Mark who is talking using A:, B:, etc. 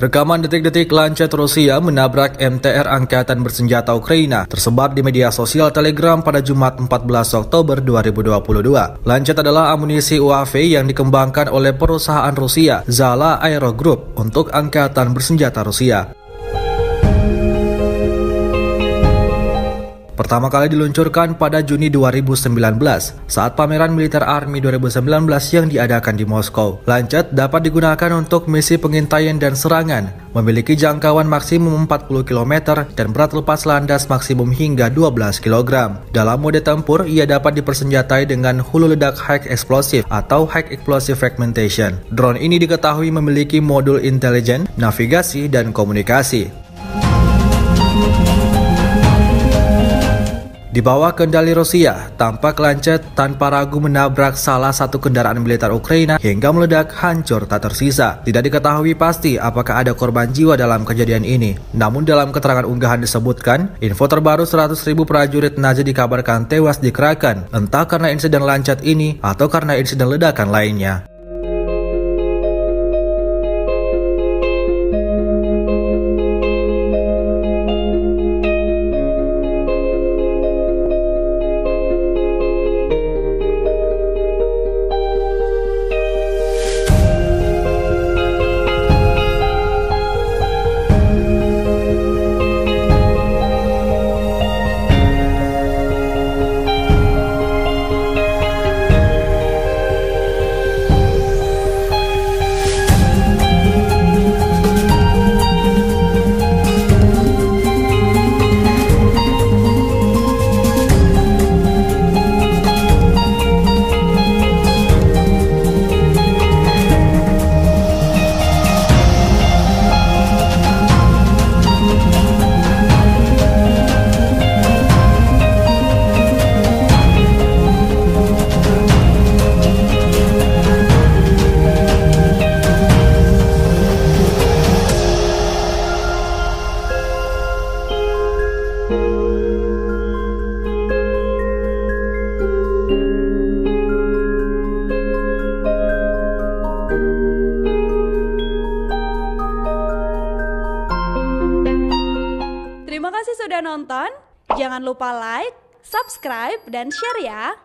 A: Rekaman detik-detik lancet Rusia menabrak MTR Angkatan Bersenjata Ukraina tersebar di media sosial Telegram pada Jumat 14 Oktober 2022. Lancet adalah amunisi UAV yang dikembangkan oleh perusahaan Rusia, Zala Aero Group, untuk Angkatan Bersenjata Rusia. Pertama kali diluncurkan pada Juni 2019 saat pameran Militer Army 2019 yang diadakan di Moskow. Lancet dapat digunakan untuk misi pengintaian dan serangan, memiliki jangkauan maksimum 40 km dan berat lepas landas maksimum hingga 12 kg. Dalam mode tempur, ia dapat dipersenjatai dengan hulu ledak high explosive atau high explosive fragmentation. Drone ini diketahui memiliki modul intelijen, navigasi, dan komunikasi. Di bawah kendali Rusia, tampak lancet tanpa ragu menabrak salah satu kendaraan militer Ukraina hingga meledak hancur tak tersisa. Tidak diketahui pasti apakah ada korban jiwa dalam kejadian ini. Namun dalam keterangan unggahan disebutkan, info terbaru 100.000 prajurit Nazi dikabarkan tewas dikerahkan, entah karena insiden lancet ini atau karena insiden ledakan lainnya.
B: Terima kasih sudah nonton. Jangan lupa like, subscribe, dan share ya.